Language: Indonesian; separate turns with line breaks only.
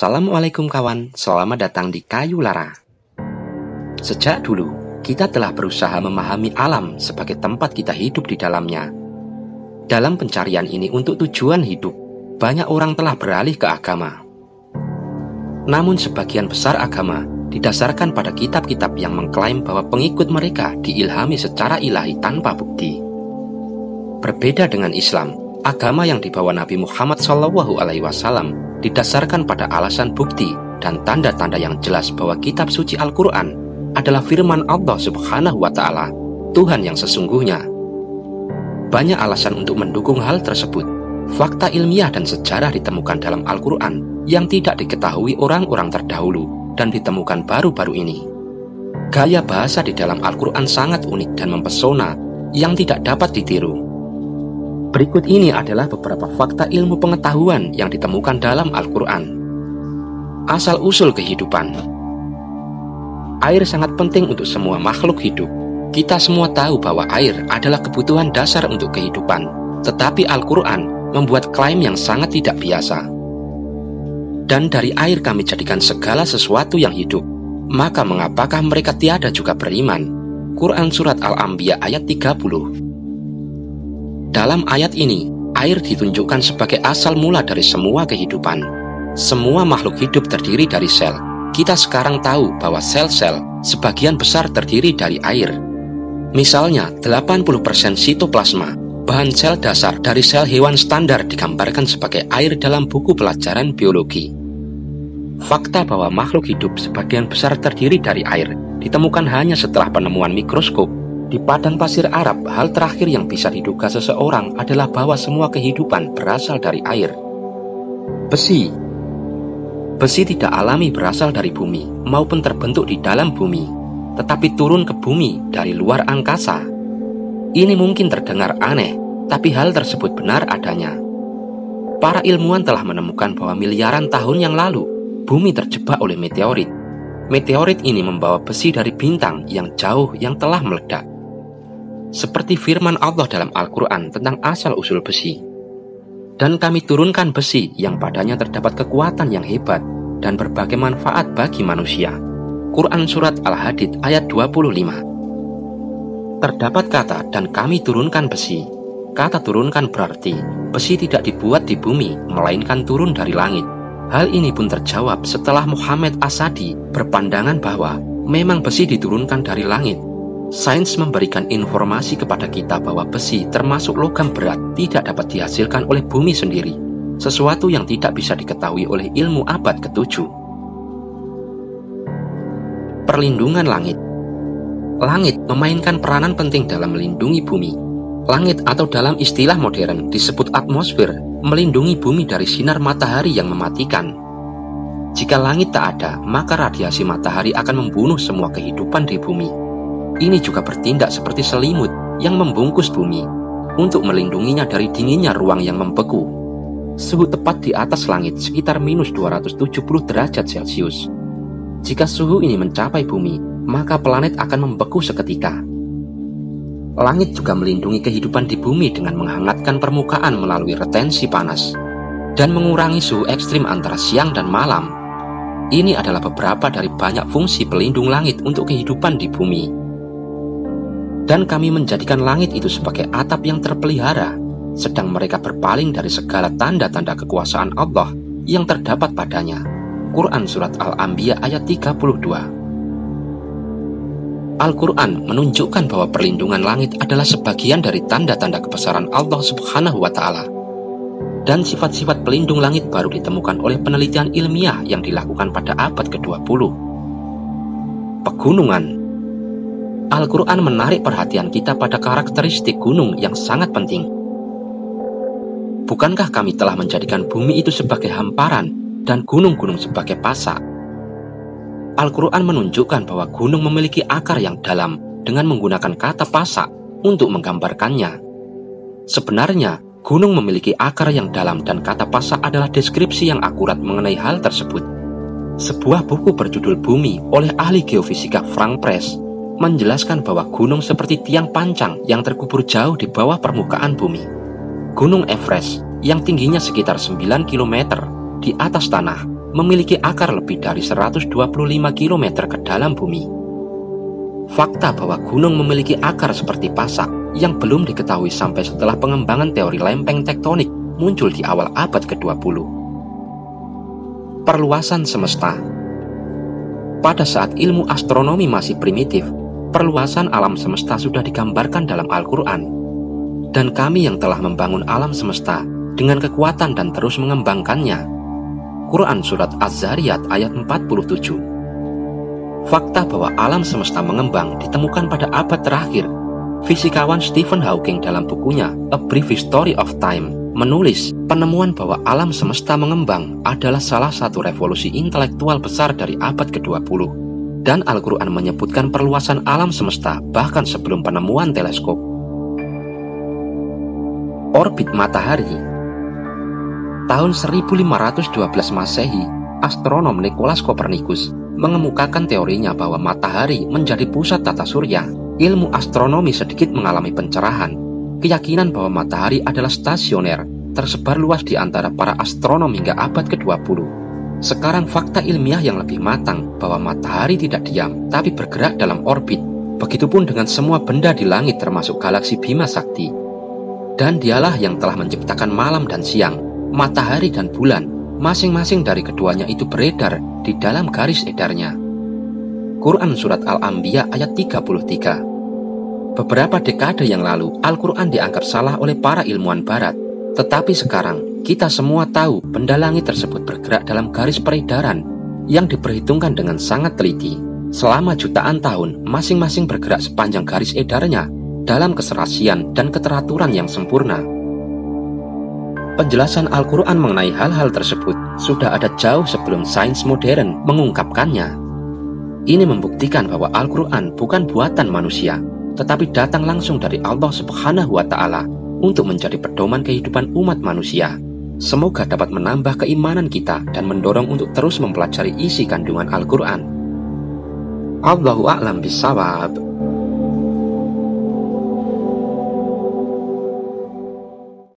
Assalamualaikum kawan, selamat datang di Kayu Lara. Sejak dulu, kita telah berusaha memahami alam sebagai tempat kita hidup di dalamnya. Dalam pencarian ini untuk tujuan hidup, banyak orang telah beralih ke agama. Namun sebagian besar agama didasarkan pada kitab-kitab yang mengklaim bahwa pengikut mereka diilhami secara ilahi tanpa bukti. Berbeda dengan Islam, agama yang dibawa Nabi Muhammad SAW didasarkan pada alasan bukti dan tanda-tanda yang jelas bahwa kitab suci Al-Quran adalah firman Allah Subhanahu wa Ta'ala, Tuhan yang sesungguhnya. Banyak alasan untuk mendukung hal tersebut. Fakta ilmiah dan sejarah ditemukan dalam Al-Quran yang tidak diketahui orang-orang terdahulu dan ditemukan baru-baru ini. Gaya bahasa di dalam Al-Quran sangat unik dan mempesona yang tidak dapat ditiru. Berikut ini adalah beberapa fakta ilmu pengetahuan yang ditemukan dalam Al-Quran. Asal-usul kehidupan. Air sangat penting untuk semua makhluk hidup. Kita semua tahu bahwa air adalah kebutuhan dasar untuk kehidupan. Tetapi Al-Quran membuat klaim yang sangat tidak biasa. Dan dari air kami jadikan segala sesuatu yang hidup. Maka mengapakah mereka tiada juga beriman? Quran Surat Al-Anbiya ayat 30. Dalam ayat ini, air ditunjukkan sebagai asal mula dari semua kehidupan. Semua makhluk hidup terdiri dari sel. Kita sekarang tahu bahwa sel-sel sebagian besar terdiri dari air. Misalnya, 80% sitoplasma, bahan sel dasar dari sel hewan standar, digambarkan sebagai air dalam buku pelajaran biologi. Fakta bahwa makhluk hidup sebagian besar terdiri dari air ditemukan hanya setelah penemuan mikroskop. Di padang pasir Arab, hal terakhir yang bisa diduga seseorang adalah bahwa semua kehidupan berasal dari air. Besi. Besi tidak alami berasal dari bumi maupun terbentuk di dalam bumi, tetapi turun ke bumi dari luar angkasa. Ini mungkin terdengar aneh, tapi hal tersebut benar adanya. Para ilmuwan telah menemukan bahwa miliaran tahun yang lalu, bumi terjebak oleh meteorit. Meteorit ini membawa besi dari bintang yang jauh yang telah meledak. Seperti firman Allah dalam Al-Quran tentang asal-usul besi. Dan kami turunkan besi yang padanya terdapat kekuatan yang hebat dan berbagai manfaat bagi manusia. Quran Surat Al-Hadid ayat 25. Terdapat kata dan kami turunkan besi. Kata turunkan berarti besi tidak dibuat di bumi, melainkan turun dari langit. Hal ini pun terjawab setelah Muhammad Asadi berpandangan bahwa memang besi diturunkan dari langit. Sains memberikan informasi kepada kita bahwa besi termasuk logam berat tidak dapat dihasilkan oleh bumi sendiri, sesuatu yang tidak bisa diketahui oleh ilmu abad ke-7. Perlindungan langit. Langit memainkan peranan penting dalam melindungi bumi. Langit atau dalam istilah modern disebut atmosfer, melindungi bumi dari sinar matahari yang mematikan. Jika langit tak ada, maka radiasi matahari akan membunuh semua kehidupan di bumi. Ini juga bertindak seperti selimut yang membungkus bumi untuk melindunginya dari dinginnya ruang yang membeku. Suhu tepat di atas langit sekitar minus 270 derajat Celcius. Jika suhu ini mencapai bumi, maka planet akan membeku seketika. Langit juga melindungi kehidupan di bumi dengan menghangatkan permukaan melalui retensi panas dan mengurangi suhu ekstrim antara siang dan malam. Ini adalah beberapa dari banyak fungsi pelindung langit untuk kehidupan di bumi. Dan kami menjadikan langit itu sebagai atap yang terpelihara, sedang mereka berpaling dari segala tanda-tanda kekuasaan Allah yang terdapat padanya. Quran Surat Al-Anbiya ayat 32. Al-Quran menunjukkan bahwa perlindungan langit adalah sebagian dari tanda-tanda kebesaran Allah Subhanahu wa Ta'ala. Dan sifat-sifat pelindung langit baru ditemukan oleh penelitian ilmiah yang dilakukan pada abad ke-20. Pegunungan. Al-Quran menarik perhatian kita pada karakteristik gunung yang sangat penting. Bukankah kami telah menjadikan bumi itu sebagai hamparan dan gunung-gunung sebagai pasak? Al-Quran menunjukkan bahwa gunung memiliki akar yang dalam dengan menggunakan kata pasak untuk menggambarkannya. Sebenarnya, gunung memiliki akar yang dalam dan kata pasak adalah deskripsi yang akurat mengenai hal tersebut. Sebuah buku berjudul Bumi oleh ahli geofisika Frank Press menjelaskan bahwa gunung seperti tiang pancang yang terkubur jauh di bawah permukaan bumi. Gunung Everest yang tingginya sekitar 9 km di atas tanah memiliki akar lebih dari 125 km ke dalam bumi. Fakta bahwa gunung memiliki akar seperti pasak yang belum diketahui sampai setelah pengembangan teori lempeng tektonik muncul di awal abad ke-20. Perluasan semesta. Pada saat ilmu astronomi masih primitif, perluasan alam semesta sudah digambarkan dalam Al-Quran. Dan kami yang telah membangun alam semesta dengan kekuatan dan terus mengembangkannya. Quran Surat Az-Zariyat ayat 47. Fakta bahwa alam semesta mengembang ditemukan pada abad terakhir. Fisikawan Stephen Hawking dalam bukunya A Brief History of Time menulis penemuan bahwa alam semesta mengembang adalah salah satu revolusi intelektual besar dari abad ke-20. Dan Al-Quran menyebutkan perluasan alam semesta bahkan sebelum penemuan teleskop. Orbit matahari. Tahun 1512 Masehi, astronom Nicolaus Copernicus mengemukakan teorinya bahwa matahari menjadi pusat tata surya. Ilmu astronomi sedikit mengalami pencerahan. Keyakinan bahwa matahari adalah stasioner tersebar luas di antara para astronom hingga abad ke-20. Sekarang fakta ilmiah yang lebih matang bahwa matahari tidak diam, tapi bergerak dalam orbit. Begitupun dengan semua benda di langit termasuk galaksi Bima Sakti. Dan dialah yang telah menciptakan malam dan siang, matahari dan bulan. Masing-masing dari keduanya itu beredar di dalam garis edarnya. Quran Surat Al-Anbiya ayat 33. Beberapa dekade yang lalu, Al-Quran dianggap salah oleh para ilmuwan barat. Tetapi sekarang, kita semua tahu benda langit tersebut bergerak dalam garis peredaran yang diperhitungkan dengan sangat teliti. Selama jutaan tahun, masing-masing bergerak sepanjang garis edarnya dalam keserasian dan keteraturan yang sempurna. Penjelasan Al-Quran mengenai hal-hal tersebut sudah ada jauh sebelum sains modern mengungkapkannya. Ini membuktikan bahwa Al-Quran bukan buatan manusia, tetapi datang langsung dari Allah Subhanahu wa Ta'ala untuk menjadi pedoman kehidupan umat manusia. Semoga dapat menambah keimanan kita dan mendorong untuk terus mempelajari isi kandungan Al-Quran. Allahu a'lam bishawab.